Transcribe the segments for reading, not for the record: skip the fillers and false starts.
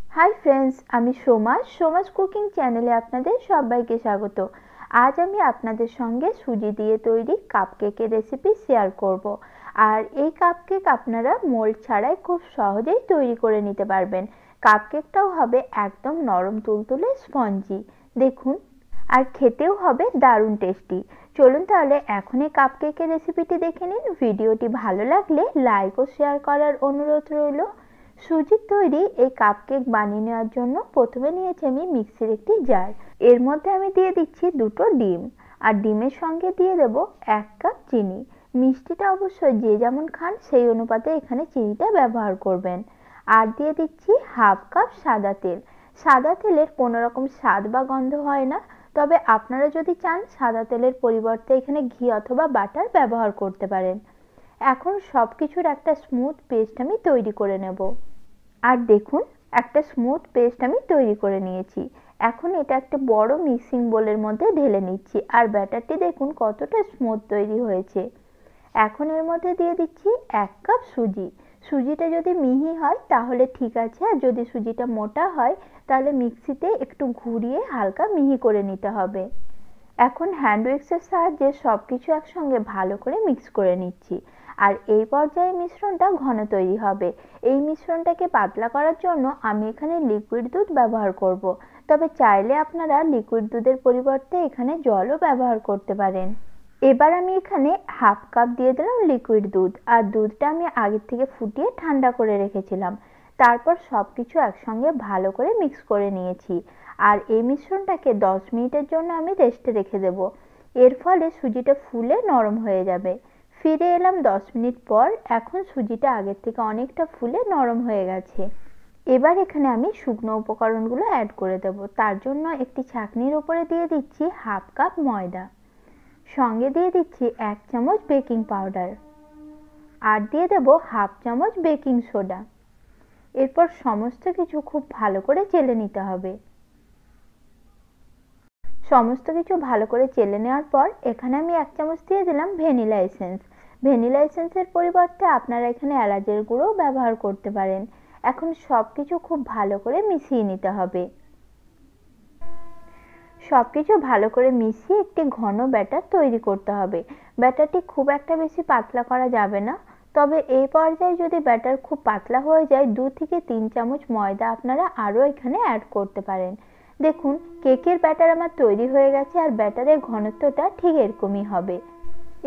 Hi friends, আমি Soma's cooking চ্যানেলে আপনাদের সবাইকে স্বাগত। আজ আমি আপনাদের সঙ্গে সুজি দিয়ে তৈরি কাপকেকের রেসিপি শেয়ার করব। আর এই কাপকেক আপনারা মোল্ড ছাড়াই খুব সহজেই তৈরি করে নিতে পারবেন। কাপকেকটাও হবে একদম নরম তুলতুলে স্পঞ্জি, দেখুন। আর খেতেও হবে দারুণ টেস্টি। চলুন তাহলে এখন এই কাপকেকের রেসিপিটি দেখে নিন। ভিডিওটি ভালো লাগলে লাইক ও শেয়ার করার অনুরোধ রইল। সুজির তৈরি এই কাপকেক বানিয়ে নেওয়ার জন্য প্রথমে নিয়েছি আমি মিক্সির একটি জার। এর মধ্যে আমি দিয়ে দিচ্ছি দুটো ডিম, আর ডিমের সঙ্গে দিয়ে দেব 1 কাপ চিনি। মিষ্টিটা অবশ্যই যে যেমন খান সেই অনুপাতে এখানে চিনিটা ব্যবহার করবেন। আর দিয়ে দিচ্ছি হাফ কাপ সাদা তেল। সাদা তেলের কোনো রকম স্বাদ বা গন্ধ হয় না, তবে আপনারা যদি চান সাদা তেলের পরিবর্তে এখানে ঘি অথবা বাটার ব্যবহার করতে পারেন। এখন সবকিছুর একটা স্মুথ পেস্ট আমি তৈরি করে নেব। আর দেখুন, একটা স্মুথ পেস্ট আমি তৈরি করে নিয়েছি। এখন এটা একটা বড় মিক্সিং বোলের মধ্যে ঢেলে নিচ্ছি। আর ব্যাটারটি দেখুন কতটা স্মুথ তৈরি হয়েছে। এখন এর মধ্যে দিয়ে দিচ্ছি 1 কাপ সুজি। সুজিটা যদি মিহি হয় তাহলে ঠিক আছে, আর যদি সুজিটা মোটা হয় তাহলে মিক্সিতে একটু ঘুরিয়ে হালকা মিহি করে নিতে হবে। এখন হ্যান্ড উইক্সের সাহায্যে সবকিছু একসঙ্গে ভালো করে মিক্স করে নিচ্ছি। আর এই পর্যায়ে মিশ্রণটা ঘন তৈরি হবে। এই মিশ্রণটাকে পাতলা করার জন্য আমি এখানে লিকুইড দুধ ব্যবহার করব। তবে চাইলে আপনারা লিকুইড দুধের পরিবর্তে এখানে জলও ব্যবহার করতে পারেন। এবার আমি এখানে হাফ কাপ দিয়ে দিলাম লিকুইড দুধ। আর দুধটা আমি আগের থেকে ফুটিয়ে ঠান্ডা করে রেখেছিলাম। তারপর সবকিছু একসঙ্গে ভালো করে মিক্স করে নিয়েছি। আর এই মিশ্রণটাকে 10 মিনিটের জন্য আমি রেস্টে রেখে দেব। এর ফলে সুজিটা ফুলে নরম হয়ে যাবে। ফিরে এলাম 10 মিনিট পর। এখন সুজিটা আগের থেকে অনেকটা ফুলে নরম হয়ে গেছে। এবার এখানে আমি শুকনো উপকরণগুলো অ্যাড করে দেব। তার জন্য একটি ছাঁকনির উপরে দিয়ে দিচ্ছি হাফ কাপ ময়দা, সঙ্গে দিয়ে দিচ্ছি 1 চামচ বেকিং পাউডার, আর দিয়ে দেব হাফ চামচ বেকিং সোডা। এরপর সমস্ত কিছু খুব ভালো করে চেলে নিতে হবে। সমস্ত কিছু ভালো করে চেলে নেওয়ার পর এখানে আমি 1 চামচ দিয়ে দিলাম ভ্যানিলা এসেন্স। ভ্যানিলা এসেন্সের পরিবর্তে আপনারা এখানে এলাচের গুঁড়ো ব্যবহার করতে পারেন। এখন সবকিছু খুব ভালো করে মিশিয়ে নিতে হবে। সবকিছু ভালো করে মিশিয়ে একটি ঘন ব্যাটার তৈরি করতে হবে। ব্যাটারটি খুব একটা বেশি পাতলা করা যাবে না। তবে এই পর্যায়ে যদি ব্যাটার খুব পাতলা হয়ে যায় 2 থেকে 3 চামচ ময়দা আপনারা আরও এখানে অ্যাড করতে পারেন। দেখুন, কেকের ব্যাটার আমার তৈরি হয়ে গেছে। আর ব্যাটারের ঘনত্বটা ঠিক এরকমই হবে।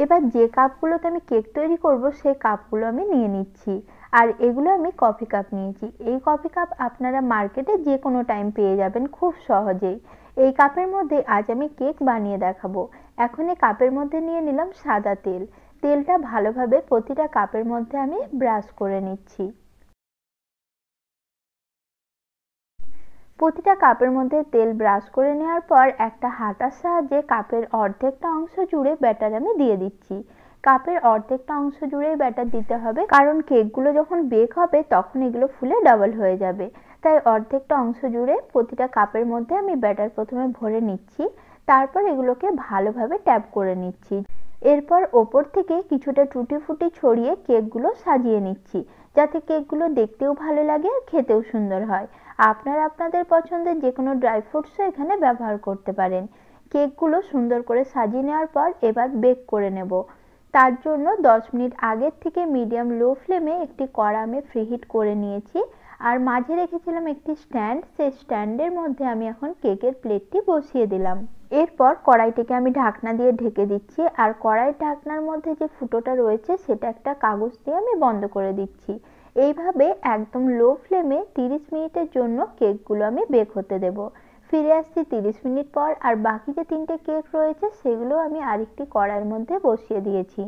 এবার যে কাপগুলোতে আমি কেক তৈরি করব সেই কাপগুলো আমি নিয়ে নিচ্ছি। আর এগুলো আমি কফি কাপ নিয়েছি। এই কফি কাপ আপনারা মার্কেটে যে কোনো টাইম পেয়ে যাবেন খুব সহজেই। এই কাপের মধ্যে আজ আমি কেক বানিয়ে দেখাবো। এখন এই কাপের মধ্যে নিয়ে নিলাম সাদা তেল। তেলটা ভালোভাবে প্রতিটা কাপের মধ্যে আমি ব্রাশ করে নিচ্ছি। প্রতিটা কাপের মধ্যে তেল ব্রাশ করে নেওয়ার পর একটা হাতার সাহায্যে কাপের অর্ধেকটা অংশ জুড়ে ব্যাটার আমি দিয়ে দিচ্ছি। কাপের অর্ধেকটা অংশ জুড়েই ব্যাটার দিতে হবে, কারণ কেকগুলো যখন বেক হবে তখন এগুলো ফুলে ডাবল হয়ে যাবে। তাই অর্ধেকটা অংশ জুড়ে প্রতিটা কাপের মধ্যে আমি ব্যাটার প্রথমে ভরে নিচ্ছি। তারপর এগুলোকে ভালোভাবে ট্যাপ করে নিচ্ছি। এরপর ওপর থেকে কিছুটা টুটি ফুটি ছড়িয়ে কেকগুলো সাজিয়ে নিচ্ছি, যাতে কেকগুলো দেখতেও ভালো লাগে আর খেতেও সুন্দর হয়। আপনারা আপনাদের পছন্দের যে কোনো ড্রাই ফ্রুটসও এখানে ব্যবহার করতে পারেন। কেকগুলো সুন্দর করে সাজিয়ে নেওয়ার পর এবার বেক করে নেব। তার জন্য 10 মিনিট আগের থেকে মিডিয়াম লো ফ্লেমে একটি কড়া আমি প্রিহিট করে নিয়েছি। আর মাঝে রেখেছিলাম একটি স্ট্যান্ড। সেই স্ট্যান্ডের মধ্যে আমি এখন কেকের প্লেটটি বসিয়ে দিলাম। এরপর কড়াইটিকে আমি ঢাকনা দিয়ে ঢেকে দিচ্ছি। আর কড়াইয়ের ঢাকনার মধ্যে যে ফুটোটা রয়েছে সেটা একটা কাগজ দিয়ে আমি বন্ধ করে দিচ্ছি। এইভাবে একদম লো ফ্লেমে 30 মিনিটের জন্য কেকগুলো আমি বেক হতে দেব। ফিরে আসছি 30 মিনিট পর। আর বাকি যে 3টে কেক রয়েছে সেগুলো আমি আরেকটি কড়াইয়ের মধ্যে বসিয়ে দিয়েছি।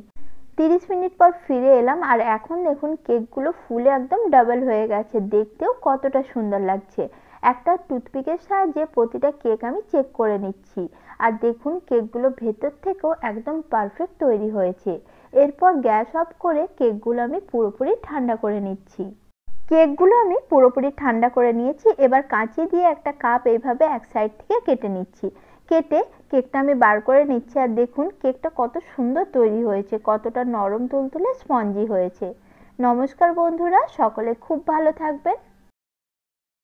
30 মিনিট পর ফিরে এলাম। আর এখন দেখুন কেকগুলো ফুলে একদম ডাবল হয়ে গেছে। দেখতেও কতটা সুন্দর লাগছে। একটা টুথপিকের সাহায্যে প্রতিটা কেক আমি চেক করে নিচ্ছি। আর দেখুন কেকগুলো ভেতর থেকেও একদম পারফেক্ট তৈরি হয়েছে। এরপর গ্যাস অফ করে কেকগুলো আমি পুরোপুরি ঠান্ডা করে নিচ্ছি। কেকগুলো আমি পুরোপুরি ঠান্ডা করে নিয়েছি। এবার কাঁচি দিয়ে একটা কাপ এইভাবে এক সাইড থেকে কেটে নিচ্ছি। কেটে কেকটা আমি বার করে নিচ্ছি। আর দেখুন কেকটা কত সুন্দর তৈরি হয়েছে, কতটা নরম তুলতুলে স্পঞ্জি হয়েছে। নমস্কার বন্ধুরা, সকলে খুব ভালো থাকবেন।